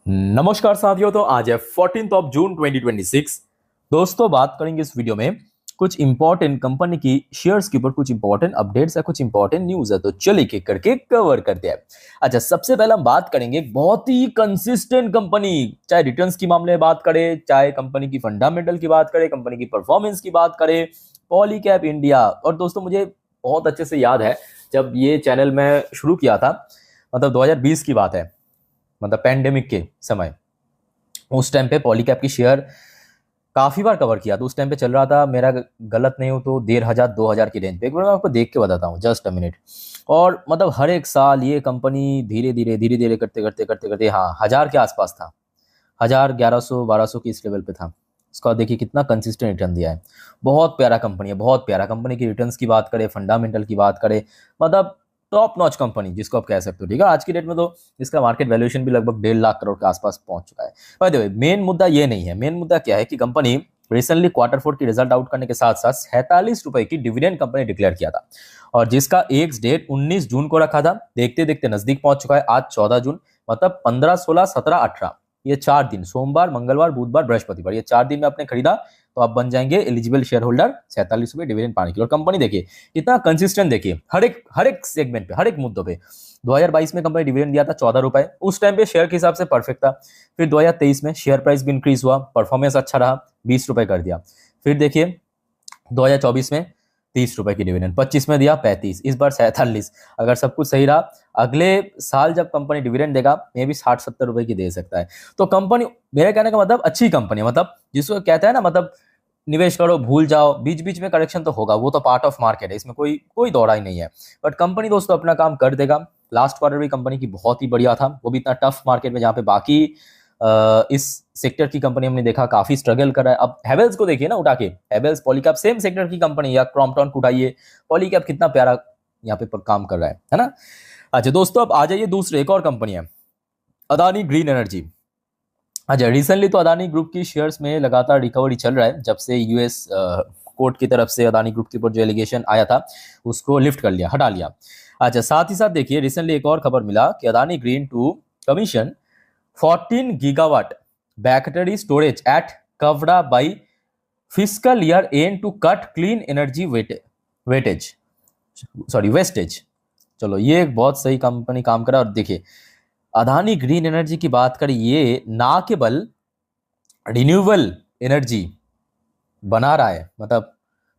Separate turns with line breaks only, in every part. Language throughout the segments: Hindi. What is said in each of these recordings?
नमस्कार साथियों। तो आज है 14 ऑफ जून 2026। दोस्तों बात करेंगे इस वीडियो में कुछ इंपॉर्टेंट कंपनी की शेयर्स के ऊपर, कुछ इंपॉर्टेंट अपडेट्स है, कुछ इंपॉर्टेंट न्यूज है। तो चलिए एक करके कवर करते हैं। अच्छा, सबसे पहले हम बात करेंगे एक बहुत ही कंसिस्टेंट कंपनी, चाहे रिटर्न्स की मामले में बात करें, चाहे कंपनी की फंडामेंटल की बात करें, कंपनी की परफॉर्मेंस की बात करें, पॉलीकैब इंडिया। और दोस्तों मुझे बहुत अच्छे से याद है जब ये चैनल मैं शुरू किया था, मतलब 2020 की बात है, मतलब पैंडेमिक के समय। उस टाइम पे पॉलीकैब की शेयर काफी बार कवर किया। तो उस टाइम पे चल रहा था, मेरा गलत नहीं हो तो 1,500 2,000 की रेंज पे। एक बार मैं आपको देख के बताता हूँ, जस्ट अ मिनट। और मतलब हर एक साल ये कंपनी धीरे धीरे करते हाँ 1,000 के आसपास था। 1,000 1,100 1,200 की इस लेवल पे था। उसका देखिए कितना कंसिस्टेंट रिटर्न दिया है। बहुत प्यारा कंपनी है, बहुत प्यारा। कंपनी की रिटर्न्स की बात करें, फंडामेंटल की बात करें, मतलब टॉप नॉच कंपनी जिसको आप कह सकते हो। ठीक है, आज की डेट में तो इसका मार्केट वैल्यूएशन भी लगभग 1,50,000 करोड़ के आसपास पहुंच चुका है। बाय द वे, मेन मुद्दा ये नहीं है। मेन मुद्दा क्या है कि कंपनी रिसेंटली क्वार्टर 4 की रिजल्ट आउट करने के साथ साथ 47 रुपए की डिविडेंड कंपनी डिक्लेयर किया था, और जिसका एक्स डेट 19 जून को रखा था। देखते देखते नजदीक पहुंच चुका है। आज 14 जून, मतलब 15 16 17 18, ये 4 दिन, सोमवार मंगलवार बुधवार बृहस्पतिवार, ये 4 दिन में आपने खरीदा तो आप बन जाएंगे एलिजिबल शेयर होल्डर 47 रुपए डिविडेंड पाने के लिए। और कंपनी देखिए कितना कंसिस्टेंट, देखिए हर एक सेगमेंट पे, हर एक मुद्दों पे। 2022 में कंपनी डिविडेंड दिया था 14 रुपए, उस टाइम पे शेयर के हिसाब से परफेक्ट था। फिर 2023 में शेयर प्राइस भी इंक्रीज हुआ, परफॉर्मेंस अच्छा रहा, 20 रुपए कर दिया। फिर देखिए 2024 में 30 रुपए की डिविडेंड, 25 में दिया 35, इस बार 47। अगर सब कुछ सही रहा, अगले साल जब कंपनी डिविडेंड देगा मे भी 60-70 रुपए की दे सकता है। तो कंपनी, मेरे कहने का मतलब अच्छी कंपनी है, मतलब जिसको कहता है ना, मतलब निवेश करो भूल जाओ, बीच बीच में करेक्शन तो होगा, वो तो पार्ट ऑफ मार्केट है, इसमें कोई कोई दौड़ा ही नहीं है। बट कंपनी दोस्तों अपना काम कर देगा। लास्ट क्वार्टर भी कंपनी की बहुत ही बढ़िया था, वो भी इतना टफ मार्केट में जहाँ पे बाकी इस सेक्टर की कंपनी हमने देखा काफी स्ट्रगल कर रहा है। अब हैवेल्स को देखिए ना उठा के, हैवेल्स पॉलीकैब सेम सेक्टर की कंपनी, या क्रॉम्पटन को उठाइए, पॉलीकैब कितना प्यारा यहाँ पे काम कर रहा है ना। अच्छा दोस्तों, अब आ जाइए दूसरे, एक और कंपनी है अदानी ग्रीन एनर्जी। अच्छा, रिसेंटली तो अदानी ग्रुप की शेयर्स में लगातार रिकवरी चल रहा है, जब से यूएस कोर्ट की तरफ से अदानी ग्रुप के ऊपर जो एलिगेशन आया था उसको लिफ्ट कर लिया, हटा लिया। अच्छा, साथ ही साथ देखिए रिसेंटली एक और खबर मिला कि Adani green to commission 14 gigawatt battery storage at Khavda by fiscal year end to cut clean energy weightage, sorry wastage. चलो, ये एक बहुत सही कंपनी काम करा। और देखिए अदानी ग्रीन एनर्जी की बात करें, ये ना केवल रिन्यूएबल एनर्जी बना रहा है, मतलब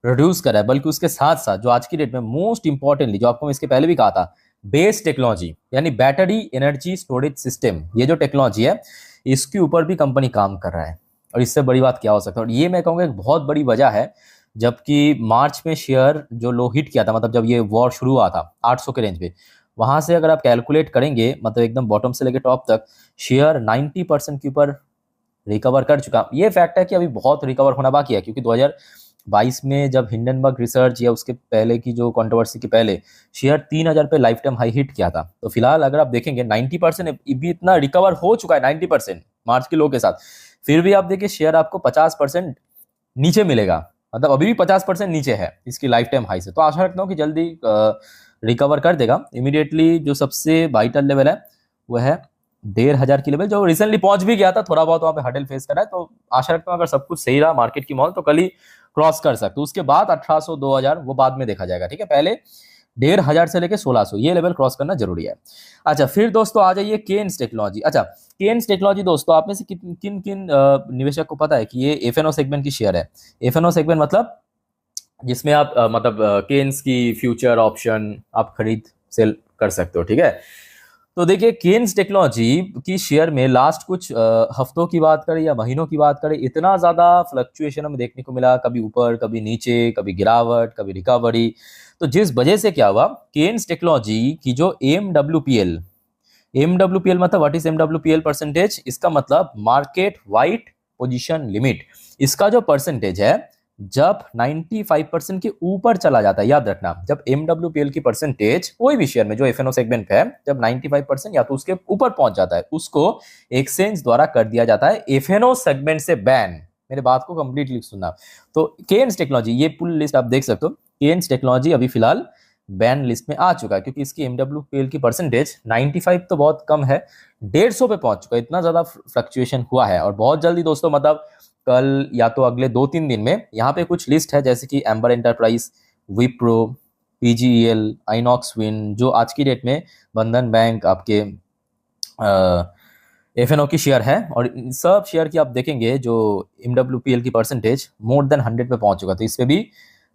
प्रोड्यूस कर रहा है, बल्कि उसके साथ साथ जो आज की डेट में मोस्ट इंपॉर्टेंटली, जो आपको मैं इसके पहले भी कहा था, बेस टेक्नोलॉजी यानी बैटरी एनर्जी स्टोरेज सिस्टम, ये जो टेक्नोलॉजी है इसके ऊपर भी कंपनी काम कर रहा है। और इससे बड़ी बात क्या हो सकता है। और ये मैं कहूँगा एक बहुत बड़ी वजह है, जबकि मार्च में शेयर जो लो हिट किया था, मतलब जब ये वॉर शुरू हुआ था 800 के रेंज पे, वहां से अगर आप कैलकुलेट करेंगे, मतलब एकदम बॉटम से लेकर टॉप तक शेयर 90% के ऊपर रिकवर कर चुका। ये फैक्ट है कि अभी बहुत रिकवर होना बाकी है, क्योंकि 2022 में जब हिंडनबर्ग रिसर्च या उसके पहले की जो कंट्रोवर्सी के पहले शेयर 3,000 पे लाइफ टाइम हाई हिट किया था। तो फिलहाल अगर आप देखेंगे 90% भी इतना रिकवर हो चुका है, 90% मार्च के लो के साथ। फिर भी आप देखिए शेयर आपको 50% नीचे मिलेगा, मतलब अभी भी 50% नीचे है इसकी लाइफ टाइम हाई से। तो आशा रखता हूँ कि जल्दी रिकवर कर देगा। इमीडिएटली जो सबसे वाइटल लेवल है वो है 1,500 की लेवल, जो रिसेंटली पहुंच भी गया था, थोड़ा बहुत वहां पे हडल फेस करा है। तो आशा रखता हूँ अगर सब कुछ सही रहा मार्केट की मॉल, तो कल ही क्रॉस कर सकते। उसके बाद 1,800 2,000 वो बाद में देखा जाएगा। ठीक है, पहले 1,500 से लेकर 1,600 ये लेवल क्रॉस करना जरूरी है। अच्छा, फिर दोस्तों आ जाइए केन्स टेक्नोलॉजी। अच्छा, केन्स टेक्नोलॉजी दोस्तों, आप में से किन किन किन निवेशक को पता है कि ये एफएनओ सेगमेंट की शेयर है। एफएनओ सेगमेंट मतलब जिसमें आप मतलब केन्स की फ्यूचर ऑप्शन आप खरीद सेल कर सकते हो। ठीक है, तो देखिए केन्स टेक्नोलॉजी की शेयर में लास्ट कुछ हफ्तों की बात करें या महीनों की बात करें, इतना ज्यादा फ्लक्चुएशन हमें देखने को मिला, कभी ऊपर कभी नीचे, कभी गिरावट कभी रिकवरी। तो जिस वजह से क्या हुआ, केन्स टेक्नोलॉजी की जो एमडब्ल्यूपीएल मतलब व्हाट इज एमडब्ल्यूपीएल परसेंटेज, इसका मतलब मार्केट वाइट पोजीशन लिमिट, इसका जो परसेंटेज है जब 95% के ऊपर चला जाता है, याद रखना, जब एमडब्ल्यूपीएल की परसेंटेज कोई भी शेयर में जो एफएनओ सेगमेंट पे है, जब 95% या तो उसके ऊपर पहुंच जाता है, उसको एक्सचेंज द्वारा कर दिया जाता है एफएनओ सेगमेंट से बैन। मेरे बात को कंप्लीटली सुनना। तो केन्स टेक्नोलॉजी, ये फुल लिस्ट आप देख सकते हो। केन्स टेक्नोलॉजी अभी फिलहाल बैन लिस्ट में आ चुका है, क्योंकि इसकी MWPL की परसेंटेज 95 तो बहुत कम है, 150 पे पहुंच चुका है। इतना ज़्यादा फ्लक्चुएशन हुआ है। और बहुत जल्दी दोस्तों, मतलब कल या तो अगले 2-3 दिन में यहाँ पे कुछ लिस्ट है, जैसे कि amber enterprise, Wipro, PGEL, INOX win, जो आज की डेट में बंधन बैंक, आपके FNO की शेयर है। और इन सब शेयर की आप देखेंगे जो MWPL की परसेंटेज मोर देन 100 पे पहुंच चुका, तो इस पे भी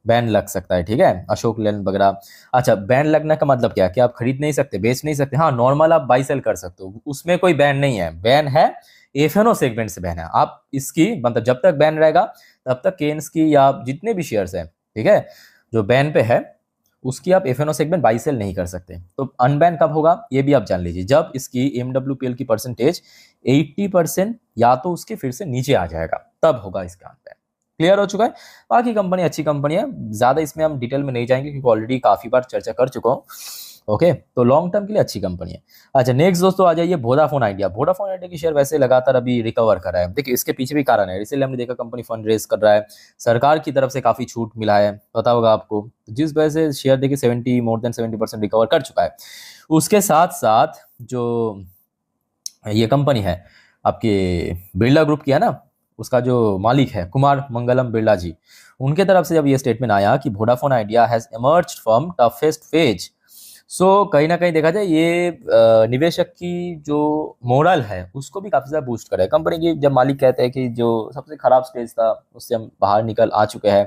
बैन लग सकता है। ठीक है, अशोक लेलैंड वगैरह। अच्छा, बैन लगने का मतलब क्या है कि आप खरीद नहीं सकते, बेच नहीं सकते। हाँ, नॉर्मल आप बाई सेल कर सकते हो, उसमें कोई बैन नहीं है। बैन है FNO सेगमेंट से बैन है। आप इसकी मतलब जब तक बैन रहेगा तब तक केन्स की या जितने भी शेयर्स हैं, ठीक है, जो बैन पे है, उसकी आप FNO सेगमेंट बाई सेल नहीं कर सकते। तो अनबैन कब होगा ये भी आप जान लीजिए, जब इसकी MWPL की परसेंटेज 80% या तो उसके फिर से नीचे आ जाएगा, तब होगा इसका अनबैन। क्लियर हो चुका है। बाकी कंपनी अच्छी कंपनी है, ज्यादा इसमें हम डिटेल में नहीं जाएंगे क्योंकि ऑलरेडी काफी बार चर्चा कर चुका हूँ। ओके, तो लॉन्ग टर्म के लिए अच्छी कंपनी है। अच्छा, नेक्स्ट दोस्तों आ जाइए वोडाफोन आइडिया। वोडाफोन आइडिया की शेयर वैसे लगातार अभी रिकवर कर रहा है। देखिए, इसके पीछे भी कारण है। इसीलिए हमने देखा कंपनी फंड रेज कर रहा है, सरकार की तरफ से काफी छूट मिला है, पता होगा आपको, जिस वजह से शेयर देखिए 70% रिकवर कर चुका है। उसके साथ साथ जो ये कंपनी है आपके बिरला ग्रुप की है ना, उसका जो मालिक है कुमार मंगलम बिरला जी, उनके तरफ से जब ये स्टेटमेंट आया कि Vodafone Idea has emerged from toughest phase, so कहीं ना कहीं देखा जाए ये निवेशक की जो मोरल है उसको भी काफी ज्यादा बूस्ट करे। कंपनी की जब मालिक कहते हैं कि जो सबसे खराब स्टेज था उससे हम बाहर निकल आ चुके हैं,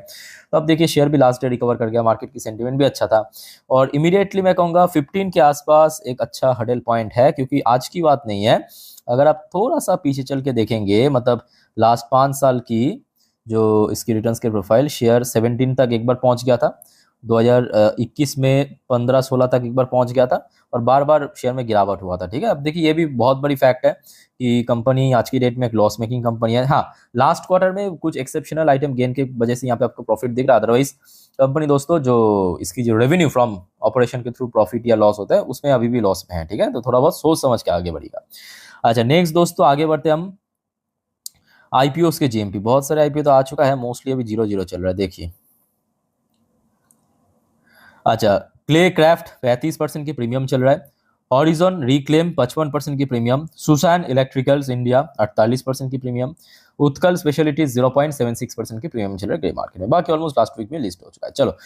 तो अब देखिए शेयर भी लास्ट डे रिकवर कर गया, मार्केट की सेंटीमेंट भी अच्छा था। और इमीडिएटली मैं कहूँगा 15 के आसपास एक अच्छा हडल पॉइंट है, क्योंकि आज की बात नहीं है। अगर आप थोड़ा सा पीछे चल के देखेंगे, मतलब लास्ट 5 साल की जो इसकी रिटर्न्स के प्रोफाइल, शेयर 17 तक एक बार पहुंच गया था, 2021 में 15-16 तक एक बार पहुंच गया था, और बार बार शेयर में गिरावट हुआ था। ठीक है, अब देखिए ये भी बहुत बड़ी फैक्ट है कि कंपनी आज की डेट में एक लॉस मेकिंग कंपनी है। हाँ, लास्ट क्वार्टर में कुछ एक्सेप्शनल आइटम गेन की वजह से यहाँ पे आपको प्रॉफिट दिख रहा है, अदरवाइज कंपनी दोस्तों जो इसकी जो रेवेन्यू फ्रॉम ऑपरेशन के थ्रू प्रॉफिट या लॉस होता है उसमें अभी भी लॉस में है। ठीक है, तो थोड़ा बहुत सोच समझ के आगे बढ़ेगा। अच्छा, नेक्स्ट दोस्तों आगे बढ़ते हम आईपीओ के GMP। बहुत सारे आईपीओ तो आ चुका है, मोस्टली अभी 0-0 चल रहा है, देखिए। अच्छा, क्ले क्राफ्ट 35% की प्रीमियम चल रहा है, हॉरिजॉन रिक्लेम 55% की प्रीमियम, सुसान इलेक्ट्रिकल्स इंडिया 48% की प्रीमियम, उत्कल स्पेशलिटीज 0.76% की प्रीमियम चल रहा है ग्रे मार्केट में। बाकी ऑलमोस्ट लास्ट वीक में लिस्ट हो चुका है। चलो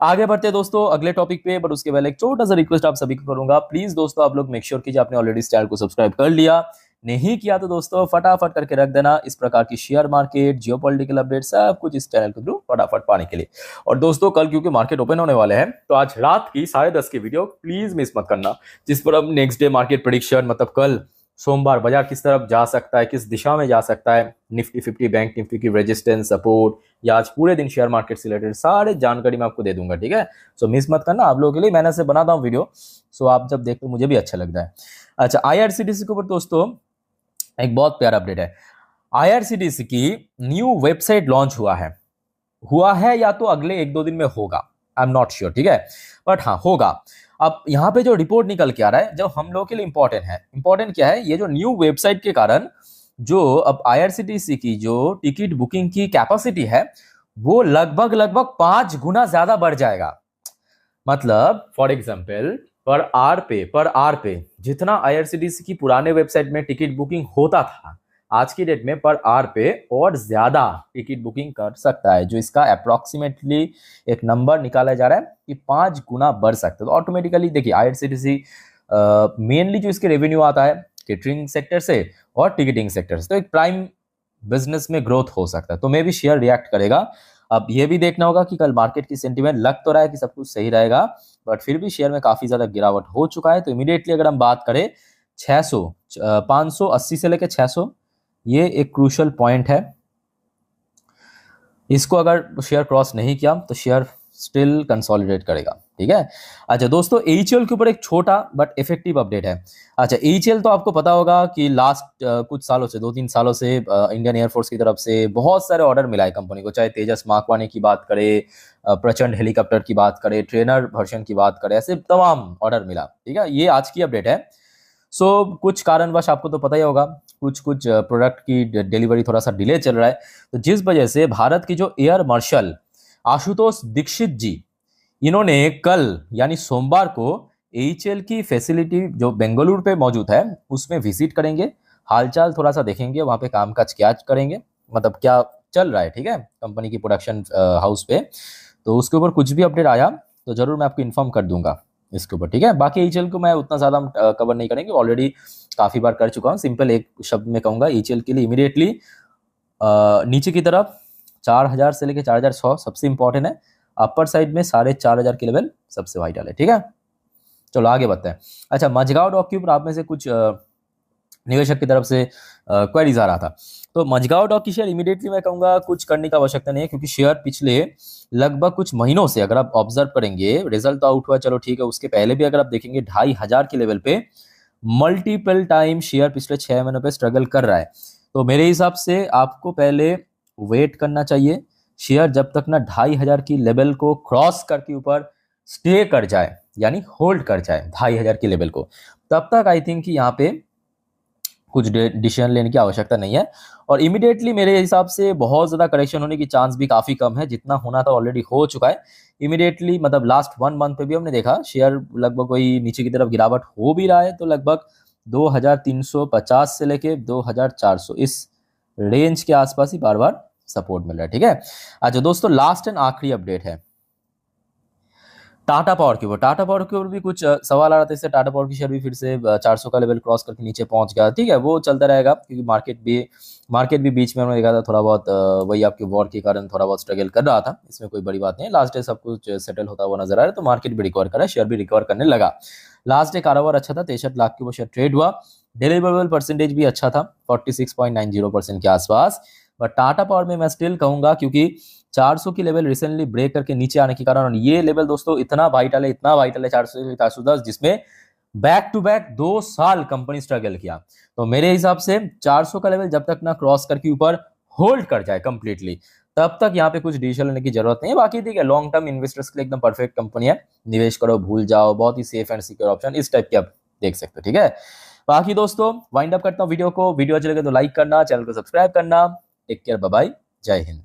आगे बढ़ते हैं दोस्तों अगले टॉपिक पे, बट उसके पहले एक छोटा सा रिक्वेस्ट आप सभी को करूंगा, प्लीज दोस्तों आप लोग मेक श्योर कीजिए आपने ऑलरेडी इस चैनल को सब्सक्राइब कर लिया, नहीं किया तो दोस्तों फटाफट करके रख देना। इस प्रकार की शेयर मार्केट, जियोपॉलिटिकल अपडेट सब कुछ इस चैनल के थ्रू फटाफट पाने के लिए। और दोस्तों कल क्योंकि मार्केट ओपन होने वाले हैं, तो आज रात की 10:30 की वीडियो प्लीज मिस मत करना, जिस पर हम नेक्स्ट डे मार्केट प्रेडिक्शन, मतलब कल सोमवार बाजार किस तरफ जा सकता है, किस दिशा में जा सकता है, निफ्टी 50 बैंक निफ्टी की रेजिस्टेंस सपोर्ट, या आज पूरे दिन शेयर मार्केट से रिलेटेड सारे जानकारी मैं आपको दे दूंगा। ठीक है, सो मिस मत करना, आप लोगों के लिए मैंने से बनाता हूँ वीडियो, सो आप जब देखते मुझे भी अच्छा लगता है। अच्छा, IRCTC के ऊपर दोस्तों एक बहुत प्यारा अपडेट है। IRCTC की न्यू वेबसाइट लॉन्च हुआ है या तो अगले 1-2 दिन में होगा, आई एम नॉट श्योर। ठीक है, बट हाँ होगा। अब यहाँ पे जो रिपोर्ट निकल के आ रहा है जो हम लोग के लिए इंपॉर्टेंट है, इंपॉर्टेंट क्या है, ये जो न्यू वेबसाइट के कारण जो अब IRCTC की जो टिकट बुकिंग की कैपेसिटी है वो लगभग 5 गुना ज्यादा बढ़ जाएगा। मतलब फॉर एग्जाम्पल पर आर पे जितना IRCTC की पुराने वेबसाइट में टिकट बुकिंग होता था, आज की डेट में पर आर पे और ज्यादा टिकट बुकिंग कर सकता है, जो इसका अप्रोक्सीमेटली एक नंबर निकाला जा रहा है कि 5 गुना बढ़ सकता है। तो ऑटोमेटिकली देखिए IRCTC मेनली जो इसके रेवेन्यू आता है केटरिंग सेक्टर से और टिकटिंग सेक्टर से, तो एक प्राइम बिजनेस में ग्रोथ हो सकता है, तो मे भी शेयर रिएक्ट करेगा। अब ये भी देखना होगा कि कल मार्केट की सेंटीमेंट लग तो रहा है कि सब कुछ सही रहेगा, बट फिर भी शेयर में काफी ज्यादा गिरावट हो चुका है। तो इमीडिएटली अगर हम बात करें 580 से लेकर 600, ये एक क्रूशियल पॉइंट है। इसको अगर शेयर क्रॉस नहीं किया तो शेयर स्टिल कंसोलिडेट करेगा। ठीक है, अच्छा दोस्तों AHL के ऊपर एक छोटा बट इफेक्टिव अपडेट है। अच्छा, AHL तो आपको पता होगा कि लास्ट कुछ सालों से 2-3 सालों से इंडियन एयरफोर्स की तरफ से बहुत सारे ऑर्डर मिला है कंपनी को, चाहे तेजस मार्क 1 की बात करें, प्रचंड हेलीकॉप्टर की बात करें, ट्रेनर वर्जन की बात करें, ऐसे तमाम ऑर्डर मिला। ठीक है, ये आज की अपडेट है। सो कुछ कारणवश आपको तो पता ही होगा कुछ प्रोडक्ट की डिलीवरी थोड़ा सा डिले चल रहा है, तो जिस वजह से भारत की जो एयर मार्शल आशुतोष दीक्षित जी, इन्होंने कल यानी सोमवार को एचएल की फैसिलिटी जो बेंगलुरु पे मौजूद है उसमें विजिट करेंगे, हालचाल थोड़ा सा देखेंगे, वहाँ पे कामकाज क्या करेंगे, मतलब क्या चल रहा है, ठीक है, कंपनी की प्रोडक्शन हाउस पे। तो उसके ऊपर कुछ भी अपडेट आया तो जरूर मैं आपको इन्फॉर्म कर दूंगा इसके ऊपर, ठीक है। बाकी एचएल को मैं उतना ज़्यादा कवर नहीं करेंगे, ऑलरेडी काफ़ी बार कर चुका हूँ। सिंपल एक शब्द में कहूँगा, एचएल के लिए इमीडिएटली नीचे की तरफ 4000 से लेकर 4100 सबसे इंपॉर्टेंट है, अपर साइड में 4500 की लेवल सबसे वाइटल है, ठीक है। चलो आगे बढ़ते हैं। अच्छा, मझगांव डॉक के ऊपर आप में से कुछ निवेशक की तरफ से क्वेरीज आ रहा था। तो मझगांव डॉक की शेयर इमीडिएटली मैं कहूंगा कुछ करने की आवश्यकता नहीं है, क्योंकि शेयर पिछले लगभग कुछ महीनों से अगर आप ऑब्जर्व करेंगे, रिजल्ट तो आउट हुआ चलो ठीक है, उसके पहले भी अगर आप देखेंगे 2500 के लेवल पे मल्टीपल टाइम शेयर पिछले 6 महीनों पे स्ट्रगल कर रहा है। तो मेरे हिसाब से आपको पहले वेट करना चाहिए, शेयर जब तक ना 2500 की लेवल को क्रॉस करके ऊपर स्टे कर जाए, यानी होल्ड कर जाए 2500 की लेवल को, तब तक आई थिंक कि यहाँ पे कुछ डिसीजन लेने की आवश्यकता नहीं है। और इमीडिएटली मेरे हिसाब से बहुत ज़्यादा करेक्शन होने की चांस भी काफ़ी कम है, जितना होना था ऑलरेडी हो चुका है। इमीडिएटली मतलब लास्ट 1 मंथ पे भी हमने देखा शेयर लगभग कोई नीचे की तरफ गिरावट हो भी रहा है, तो लगभग 2350 से लेके 2400 इस रेंज के आसपास ही बार बार सपोर्ट मिल रहा है, ठीक है। अच्छा दोस्तों, लास्ट एंड आखिरी अपडेट है टाटा पावर के ऊपर। टाटा पावर के ऊपर भी कुछ सवाल आ रहा था, इससे टाटा पावर की शेयर भी फिर से 400 का लेवल क्रॉस करके नीचे पहुंच गया, ठीक है। वो चलता रहेगा, क्योंकि मार्केट भी बीच में हमने देखा था थोड़ा बहुत वही आपके वॉर के कारण थोड़ा बहुत स्ट्रगल कर रहा था, इसमें कोई बड़ी बात नहीं है। लास्ट डे सब कुछ सेटल होता हुआ नजर आ रहा है, तो मार्केट भी रिकवर कर रहा है, शेयर भी रिकवर करने लगा। लास्ट डे कारोबार अच्छा था, 63 लाख के वो शेयर ट्रेड हुआ। डिलीवरेबल परसेंटेज भी अच्छा था 46.90% के आसपास। बट टाटा पावर में मैं स्टिल कहूंगा, क्योंकि 400 की लेवल रिसेंटली ब्रेक करके नीचे आने के कारण, और ये लेवल दोस्तों इतना वाइटल है 400 से 410, जिसमें बैक टू बैक 2 साल कंपनी स्ट्रगल किया। तो मेरे हिसाब से 400 का लेवल जब तक ना क्रॉस करके ऊपर होल्ड कर जाए कंप्लीटली, तब तक यहाँ पे कुछ डिसीजन लेने की जरूरत नहीं है। बाकी ठीक है, लॉन्ग टर्म इन्वेस्टर्स के लिए एकदम परफेक्ट कंपनी है, निवेश करो भूल जाओ, बहुत ही सेफ एंड सिक्योर ऑप्शन इस टाइप के आप देख सकते हो, ठीक है। बाकी दोस्तों वाइंड अप करता हूँ वीडियो को, वीडियो अच्छे लगे तो लाइक करना, चैनल को सब्सक्राइब करना। टेक केयर, बाय बाय, जय हिंद।